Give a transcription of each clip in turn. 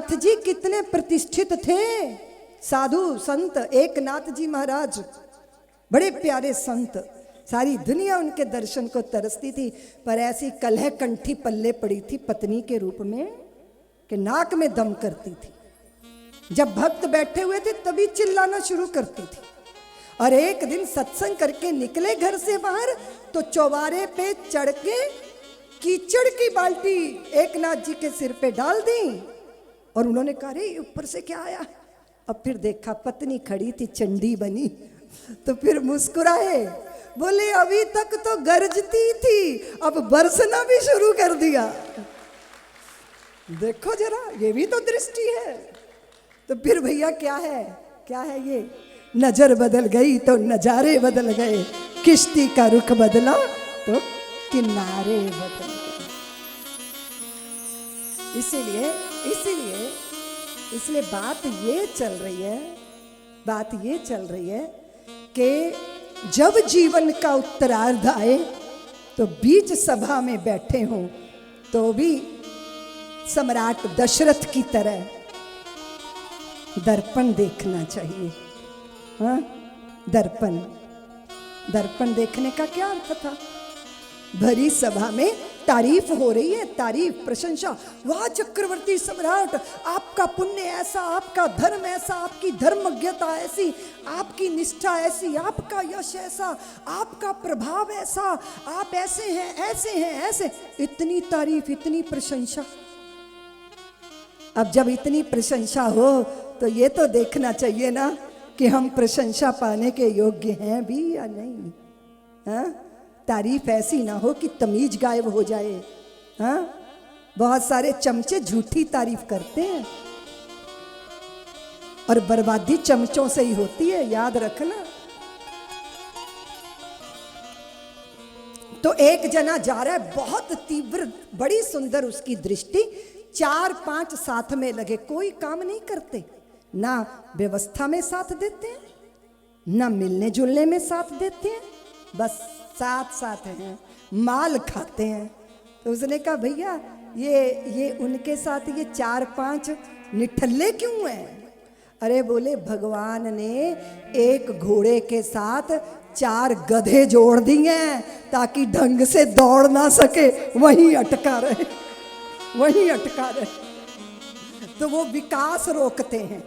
नाथ जी कितने प्रतिष्ठित थे, साधु संत। एकनाथ जी महाराज बड़े प्यारे संत, सारी दुनिया उनके दर्शन को तरसती थी। पर ऐसी कलह कंठी पल्ले पड़ी थी पत्नी के रूप में कि नाक में दम करती थी। जब भक्त बैठे हुए थे तभी चिल्लाना शुरू करती थी। और एक दिन सत्संग करके निकले घर से बाहर तो चौबारे पे चढ़ के कीचड़ की बाल्टी एकनाथ जी के सिर पे डाल दी। और उन्होंने कहा रे ऊपर से क्या आया। अब फिर देखा पत्नी खड़ी थी चंडी बनी, तो फिर मुस्कुराए, बोले अभी तक तो गरजती थी, अब बरसना भी शुरू कर दिया। देखो जरा, ये भी तो दृष्टि है। तो फिर भैया क्या है, क्या है ये? नजर बदल गई तो नजारे बदल गए, किश्ती का रुख बदला तो किनारे बदल गए। इसीलिए इसीलिए इसलिए बात ये चल रही है कि जब जीवन का उत्तरार्ध आए तो बीच सभा में बैठे हों तो भी सम्राट दशरथ की तरह दर्पण देखना चाहिए। हाँ, दर्पण देखने का क्या अर्थ था? भरी सभा में तारीफ हो रही है, तारीफ, प्रशंसा। वाह चक्रवर्ती सम्राट, आपका पुण्य ऐसा, आपका धर्म ऐसा, आपकी धर्मज्ञता ऐसी, आपकी निष्ठा ऐसी, आपका यश ऐसा, आपका प्रभाव ऐसा, आप ऐसे हैं, ऐसे हैं, ऐसे। इतनी तारीफ, इतनी प्रशंसा। अब जब इतनी प्रशंसा हो तो ये तो देखना चाहिए ना कि हम प्रशंसा पाने के योग्य हैं भी या नहीं। हाँ, तारीफ ऐसी ना हो कि तमीज गायब हो जाए। हाँ, बहुत सारे चमचे झूठी तारीफ करते हैं और बर्बादी चमचों से ही होती है, याद रखना। तो एक जना जा रहा है, बहुत तीव्र, बड़ी सुंदर उसकी दृष्टि, 4-5 साथ में लगे, कोई काम नहीं करते, ना व्यवस्था में साथ देते हैं, ना मिलने जुलने में साथ देते हैं, बस साथ हैं, माल खाते हैं। तो उसने कहा भैया ये उनके साथ ये 4-5 निठल्ले क्यों हैं? अरे बोले भगवान ने एक घोड़े के साथ 4 गधे जोड़ दिए हैं ताकि ढंग से दौड़ ना सके, वहीं अटका रहे। तो वो विकास रोकते हैं।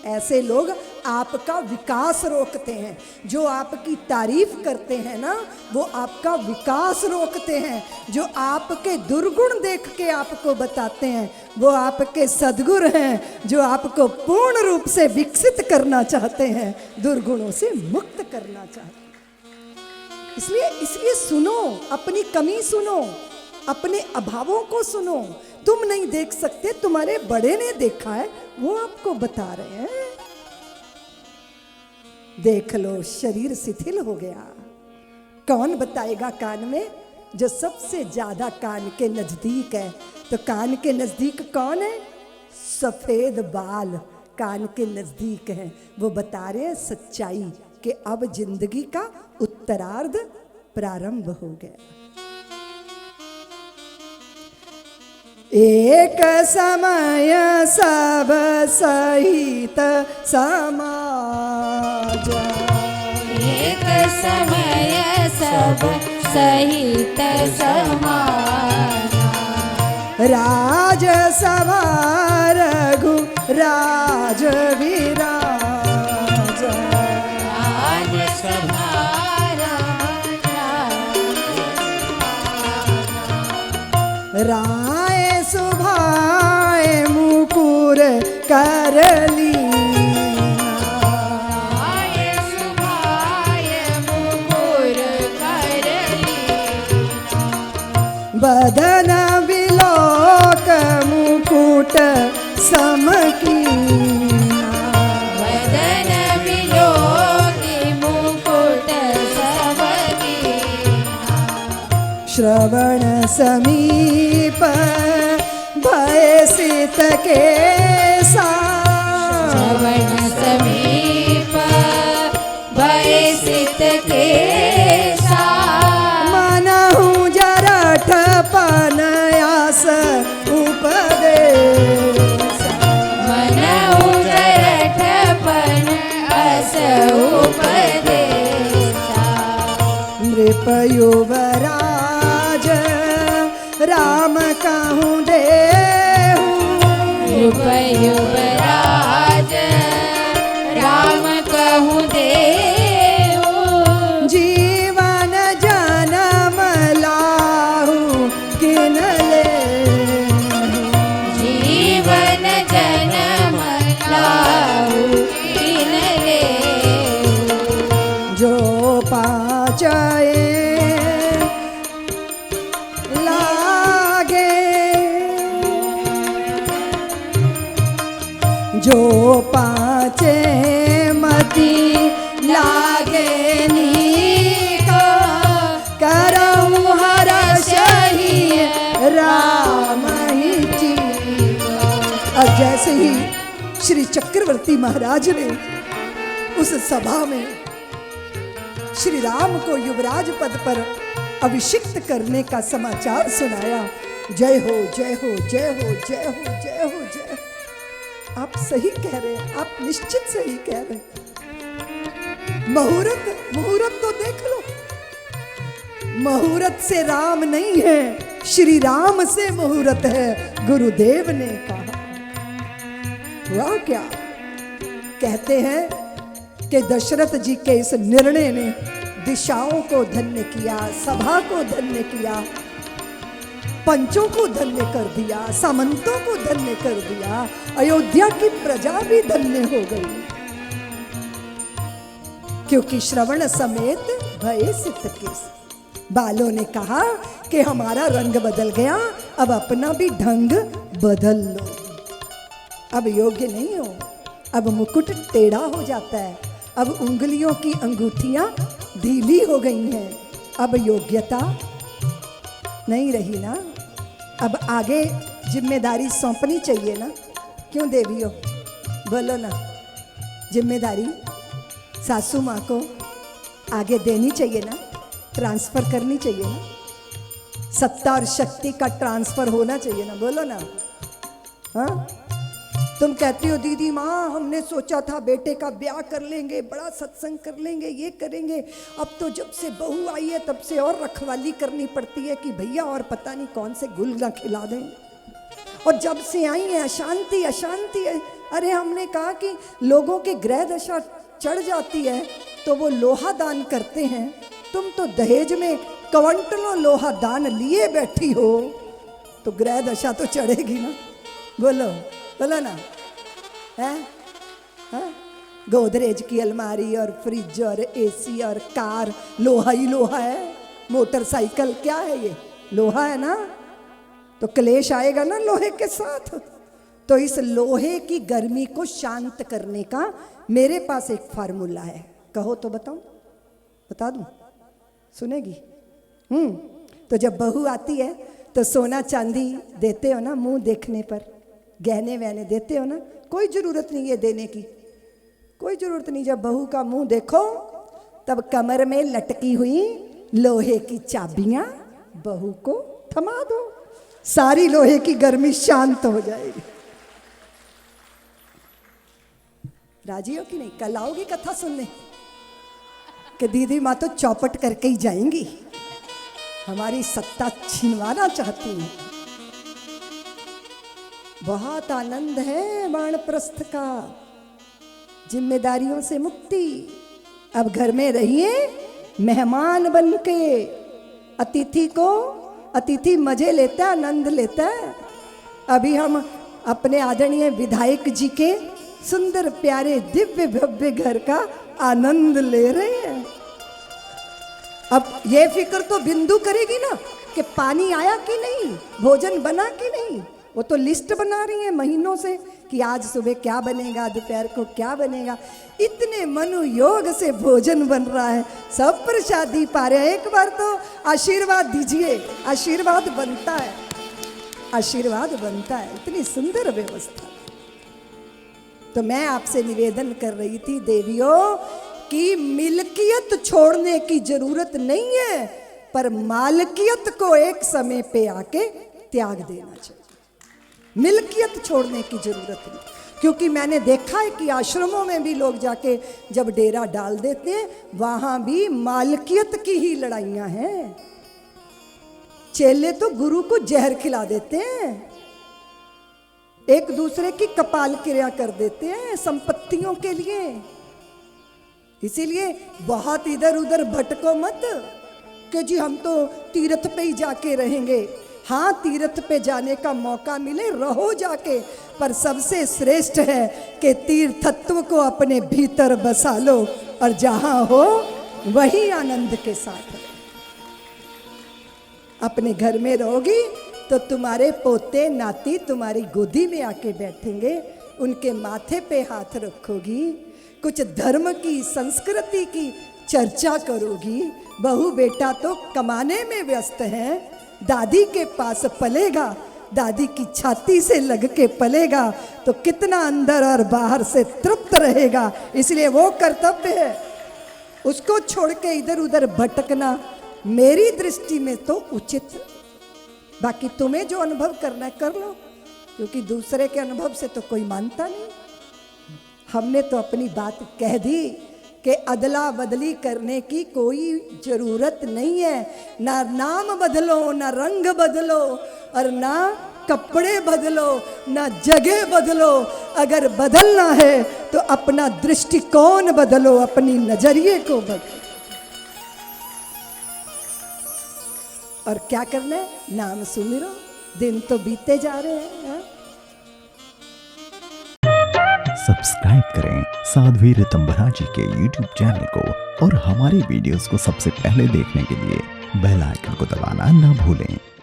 ऐसे लोग आपका विकास रोकते हैं। जो आपकी तारीफ करते हैं ना, वो आपका विकास रोकते हैं। जो आपके दुर्गुण देख के आपको बताते हैं, वो आपके सद्गुण हैं, जो आपको पूर्ण रूप से विकसित करना चाहते हैं, दुर्गुणों से मुक्त करना चाहते हैं। इसलिए सुनो, अपनी कमी सुनो, अपने अभावों को सुनो। तुम नहीं देख सकते, तुम्हारे बड़े ने देखा है, वो आपको बता रहे हैं। देख लो, शरीर शिथिल हो गया, कौन बताएगा कान में? जो सबसे ज्यादा कान के नजदीक है। तो कान के नजदीक कौन है? सफेद बाल कान के नजदीक है। वो बता रहे हैं सच्चाई कि अब जिंदगी का उत्तरार्ध प्रारंभ हो गया। एक समय सब सहित समाज, एक समय सब सहित समाज, राज सभा रघु राज विराज, राज सभा राय सुभाए मुकुर करली, राय सुभाए मुकुर करली, बदन विलोक मुकुट समकीना, बदन विलोकी मुकुट समकीना, श्रवण समीप भय सित के श्रवण समीप भय सित के मनहु जरठ पनयास उपदेश, युवराज राम कहूँ देहु। युवराज राम कहूँ देहु। जीवन जन्म लाहू किन लेहु। जीवन जन्म लाहू किन लेहु। जो पाचय लागे जो पाचे मति लागे नीका करऊँ हरष ही राम ही चीका। और जैसे ही श्री चक्रवर्ती महाराज ने उस सभा में श्री राम को युवराज पद पर अभिषिक्त करने का समाचार सुनाया। जय हो जय हो जय हो जय हो जय हो जय हो। आप सही कह रहे हैं, आप निश्चित सही कह रहे हैं। मुहूर्त मुहूर्त तो देख लो। मुहूर्त से राम नहीं है, श्री राम से मुहूर्त है, गुरुदेव ने कहा। हुआ क्या? कहते हैं कि दशरथ जी के इस निर्णय ने दिशाओं को धन्य किया, सभा को धन्य किया, पंचों को धन्य कर दिया, सामंतों को धन्य कर दिया, अयोध्या की प्रजा भी धन्य हो गई। क्योंकि श्रवण समेत भये सित केस। बालों ने कहा कि हमारा रंग बदल गया, अब अपना भी ढंग बदल लो। अब योग्य नहीं हो, अब मुकुट टेढ़ा हो जाता है, अब उंगलियों की अंगूठियां ढीली हो गई हैं, अब योग्यता नहीं रही ना। अब आगे जिम्मेदारी सौंपनी चाहिए ना। क्यों देवियों, बोलो ना। जिम्मेदारी सासू माँ को आगे देनी चाहिए ना, ट्रांसफर करनी चाहिए ना, सत्ता और शक्ति का ट्रांसफर होना चाहिए ना। बोलो ना। हाँ, तुम कहती हो दीदी माँ हमने सोचा था बेटे का ब्याह कर लेंगे, बड़ा सत्संग कर लेंगे, ये करेंगे। अब तो जब से बहू आई है तब से और रखवाली करनी पड़ती है कि भैया और पता नहीं कौन से गुल ना खिला दें। और जब से आई है अशांति अशांति है। अरे हमने कहा कि लोगों के ग्रह दशा चढ़ जाती है तो वो लोहा दान करते हैं, तुम तो दहेज में क्विंटलों लोहा दान लिए बैठी हो, तो ग्रह दशा तो चढ़ेगी ना। बोलो बोलो ना। है गोदरेज की अलमारी और फ्रिज और एसी और कार लोहा ही लोहा है। मोटरसाइकिल क्या है, ये लोहा है ना, तो क्लेश आएगा ना लोहे के साथ। तो इस लोहे की गर्मी को शांत करने का मेरे पास एक फार्मूला है। कहो तो बताऊं, बता दूं, सुनेगी? तो जब बहू आती है तो सोना चांदी देते हो ना, मुंह देखने पर गहने वहने देते हो ना, कोई जरूरत नहीं है देने की, कोई जरूरत नहीं। जब बहू का मुंह देखो तब कमर में लटकी हुई लोहे की चाबियां बहू को थमा दो, सारी लोहे की गर्मी शांत हो जाएगी। राजी हो कि नहीं? कल आओगी कथा सुनने कि दीदी माँ तो चौपट करके ही जाएंगी, हमारी सत्ता छीनवाना चाहती है। बहुत आनंद है वानप्रस्थ का, जिम्मेदारियों से मुक्ति। अब घर में रहिए मेहमान बन के। अतिथि मजे लेता है, आनंद लेता है। अभी हम अपने आदरणीय विधायक जी के सुंदर प्यारे दिव्य भव्य घर का आनंद ले रहे हैं। अब ये फिक्र तो बिंदु करेगी ना कि पानी आया कि नहीं, भोजन बना कि नहीं। वो तो लिस्ट बना रही है महीनों से कि आज सुबह क्या बनेगा, दोपहर को क्या बनेगा। इतने मनोयोग से भोजन बन रहा है, सब प्रसादी पा रहे हैं। एक बार तो आशीर्वाद दीजिए, आशीर्वाद बनता है, आशीर्वाद बनता है। इतनी सुंदर व्यवस्था। तो मैं आपसे निवेदन कर रही थी देवियों कि मिल्कियत छोड़ने की जरूरत नहीं है, पर मालकियत को एक समय पे आके त्याग देना चाहिए। मिल्कियत छोड़ने की जरूरत नहीं। क्योंकि मैंने देखा है कि आश्रमों में भी लोग जाके जब डेरा डाल देते हैं, वहां भी मालकियत की ही लड़ाइयां हैं। चेले तो गुरु को जहर खिला देते हैं, एक दूसरे की कपाल क्रिया कर देते हैं संपत्तियों के लिए। इसीलिए बहुत इधर उधर भटको मत कि जी हम तो तीर्थ पे ही जाके रहेंगे। हाँ, तीर्थ पे जाने का मौका मिले रहो जाके, पर सबसे श्रेष्ठ है कि तीर्थत्व को अपने भीतर बसा लो और जहां हो वही आनंद के साथ रहो। अपने घर में रहोगी तो तुम्हारे पोते नाती तुम्हारी गोदी में आके बैठेंगे, उनके माथे पे हाथ रखोगी, कुछ धर्म की संस्कृति की चर्चा करोगी। बहू बेटा तो कमाने में व्यस्त है, दादी के पास पलेगा, दादी की छाती से लग के पलेगा तो कितना अंदर और बाहर से तृप्त रहेगा। इसलिए वो कर्तव्य है, उसको छोड़ के इधर उधर भटकना मेरी दृष्टि में तो उचित। बाकी तुम्हें जो अनुभव करना है कर लो, क्योंकि दूसरे के अनुभव से तो कोई मानता नहीं। हमने तो अपनी बात कह दी कि अदला बदली करने की कोई जरूरत नहीं है। ना नाम बदलो, ना रंग बदलो, और ना कपड़े बदलो, ना जगह बदलो। अगर बदलना है तो अपना दृष्टिकोण बदलो, अपनी नजरिए को बदलो। और क्या करना है? नाम सुमिरो। दिन तो बीते जा रहे हैं। सब्सक्राइब करें साध्वी ऋतंभरा जी के YouTube चैनल को और हमारी वीडियोस को सबसे पहले देखने के लिए बेल आइकन को दबाना ना भूलें।